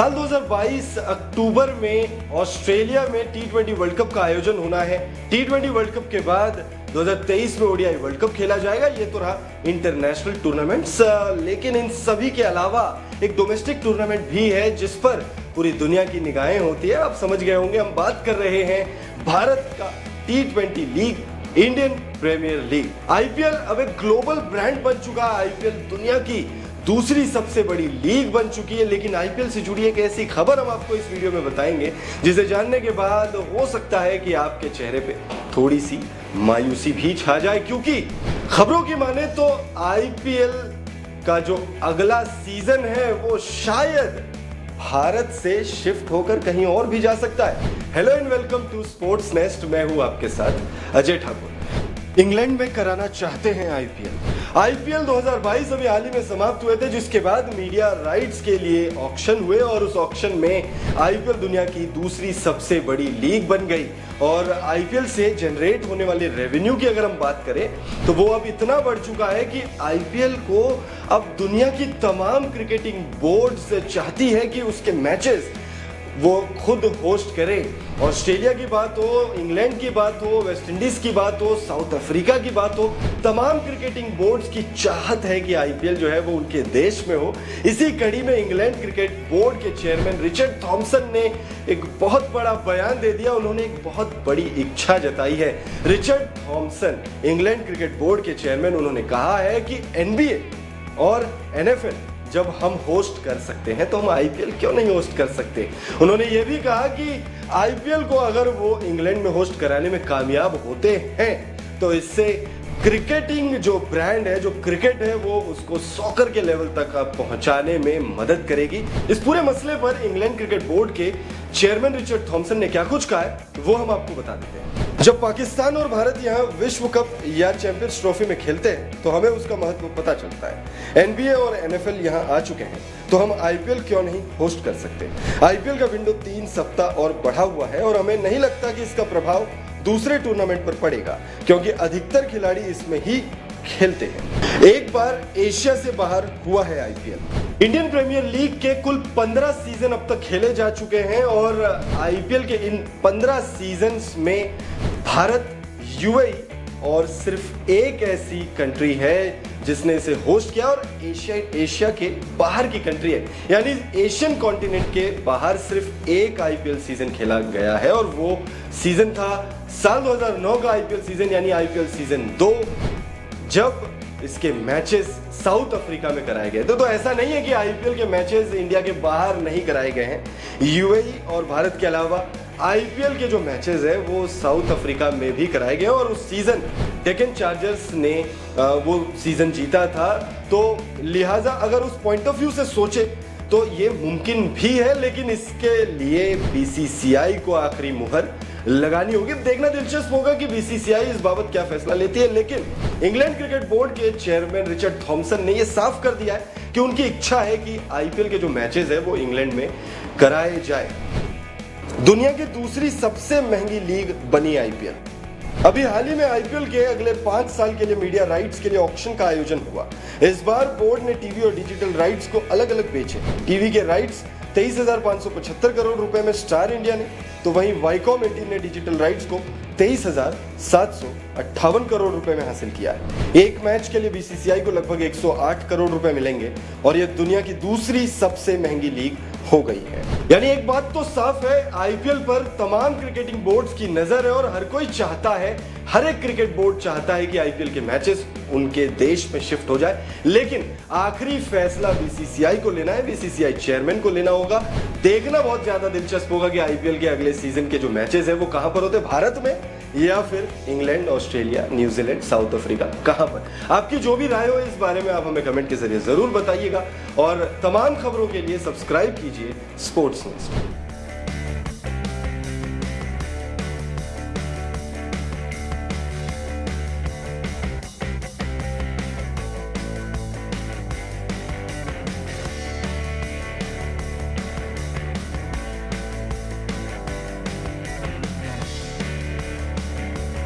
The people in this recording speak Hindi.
साल 2022 अक्टूबर में ऑस्ट्रेलिया में T20 वर्ल्ड कप का आयोजन होना है। T20 वर्ल्ड कप के बाद 2023 में ओडीआई वर्ल्ड कप खेला जाएगा। ये तो रहा इंटरनेशनल टूर्नामेंट्स, लेकिन इन सभी के अलावा एक डोमेस्टिक टूर्नामेंट भी है जिस पर पूरी दुनिया की निगाहें होती है। आप समझ गए होंगे, हम बात कर रहे हैं भारत का T20 league, Indian Premier League. IPL अब एक ग्लोबल ब्रांड बन चुका है। आईपीएल दुनिया की दूसरी सबसे बड़ी लीग बन चुकी है। लेकिन आईपीएल से जुड़ी एक ऐसी खबर हम आपको इस वीडियो में बताएंगे जिसे जानने के बाद हो सकता है कि आपके चेहरे पे थोड़ी सी मायूसी भी छा जाए, क्योंकि खबरों की माने तो आईपीएल का जो अगला सीजन है वो शायद भारत से शिफ्ट होकर कहीं और भी जा सकता है। Hello and welcome to Sports Nest. मैं हूं आपके साथ अजय ठाकुर। इंग्लैंड में कराना चाहते हैं आईपीएल 2022 अभी हाल ही में समाप्त हुए थे, जिसके बाद मीडिया राइट्स के लिए ऑक्शन हुए और उस ऑक्शन में आईपीएल दुनिया की दूसरी सबसे बड़ी लीग बन गई। और आईपीएल से जनरेट होने वाले रेवेन्यू की अगर हम बात करें तो वो अब इतना बढ़ चुका है कि आईपीएल को अब दुनिया की तमाम क्रिकेटिंग बोर्ड्स चाहती है कि उसके मैचेस वो खुद होस्ट करे। ऑस्ट्रेलिया की बात हो, इंग्लैंड की बात हो, वेस्ट इंडीज की बात हो, साउथ अफ्रीका की बात हो, तमाम क्रिकेटिंग बोर्ड्स की चाहत है कि आईपीएल जो है वो उनके देश में हो। इसी कड़ी में इंग्लैंड क्रिकेट बोर्ड के चेयरमैन रिचर्ड थॉमसन ने एक बहुत बड़ा बयान दे दिया। उन्होंने एक बहुत बड़ी इच्छा जताई है। Richard Thomson, England Cricket Board के चेयरमैन, उन्होंने कहा है कि एनबीए और एनएफएल जब हम होस्ट कर सकते हैं तो हम आईपीएल क्यों नहीं होस्ट कर सकते। उन्होंने ये भी कहा कि आईपीएल को अगर वो इंग्लैंड में होस्ट कराने में कामयाब होते हैं तो इससे क्रिकेटिंग जो ब्रांड है, जो क्रिकेट है, वो उसको सॉकर के लेवल तक पहुंचाने में मदद करेगी। इस पूरे मसले पर इंग्लैंड क्रिकेट बोर्ड के चेयरमैन रिचर्ड थॉमसन ने क्या कुछ कहा है वो हम आपको बता देते हैं। जब पाकिस्तान और भारत यहाँ विश्व कप या चैंपियंस ट्रॉफी में खेलते हैं तो हमें उसका महत्व पता चलता है। एनबीए और एनएफएल यहाँ आ चुके हैं तो हम आईपीएल क्यों नहीं होस्ट कर सकते। आईपीएल का विंडो 3 सप्ताह और बढ़ा हुआ है और हमें नहीं लगता कि इसका प्रभाव दूसरे टूर्नामेंट पर पड़ेगा, क्योंकि अधिकतर खिलाड़ी इसमें ही खेलते हैं। एक बार एशिया से बाहर हुआ है आईपीएल। इंडियन प्रीमियर लीग के कुल 15 सीजन अब तक खेले जा चुके हैं और आईपीएल के इन 15 सीजन्स में भारत, यूएई और सिर्फ एक ऐसी कंट्री है जिसने इसे होस्ट किया और एशिया के बाहर की कंट्री है। यानी एशियन कॉन्टिनेंट के बाहर सिर्फ एक आईपीएल सीजन खेला गया है और वो सीजन था साल 2009 का आईपीएल सीजन, यानी आईपीएल सीजन 2, जब इसके मैचेस साउथ अफ्रीका में कराए गए थे। तो ऐसा नहीं है कि आईपीएल के मैचेस इंडिया के बाहर नहीं कराए गए हैं। यूएई और भारत के अलावा आईपीएल के जो मैचेस है वो साउथ अफ्रीका में भी कराए गए और उस सीजन डेक्कन चार्जर्स ने वो सीजन जीता था। तो लिहाजा अगर उस पॉइंट ऑफ व्यू से सोचे तो ये मुमकिन भी है, लेकिन इसके लिए बीसीसीआई को आखिरी मुहर लगानी होगी। देखना दिलचस्प होगा कि बीसीसीआई इस बाबत क्या फैसला लेती है। लेकिन इंग्लैंड क्रिकेट बोर्ड के चेयरमैन रिचर्ड थॉमसन ने यह साफ कर दिया है कि उनकी इच्छा है कि आईपीएल के जो मैचेस है वो इंग्लैंड में कराए जाए। दुनिया की दूसरी सबसे महंगी लीग बनी आईपीएल। अभी हाल ही में आईपीएल के अगले 5 साल के लिए मीडिया राइट्स के लिए ऑक्शन का आयोजन हुआ। इस बार बोर्ड ने टीवी और डिजिटल राइट्स को अलग अलग बेचे। टीवी के राइट्स 23,575 करोड़ रुपए में स्टार इंडिया ने, तो वहीं वाईकॉम 18 ने डिजिटल राइट्स को 23,758 करोड़ रुपए में हासिल किया है। एक मैच के लिए बीसीसीआई को लगभग 108 करोड़ रुपए मिलेंगे और यह दुनिया की दूसरी सबसे महंगी लीग हो गई है। यानी एक बात तो साफ है, आईपीएल पर तमाम क्रिकेटिंग बोर्ड्स की नजर है और हर कोई चाहता है, हर एक क्रिकेट बोर्ड चाहता है कि आईपीएल के मैचेस उनके देश में शिफ्ट हो जाए। लेकिन आखिरी फैसला बीसीसीआई को लेना है, बीसीसीआई चेयरमैन को लेना होगा। देखना बहुत ज्यादा दिलचस्प होगा कि आईपीएल के अगले सीजन के जो मैचेस है वो कहां पर होते, भारत में या फिर England, Australia, New Zealand, south Africa, कहां पर। आपकी जो भी राय हो इस बारे में आप हमें कमेंट के जरिए जरूर बताइएगा और तमाम खबरों के लिए सब्सक्राइब कीजिए स्पोर्ट्स नेस्ट।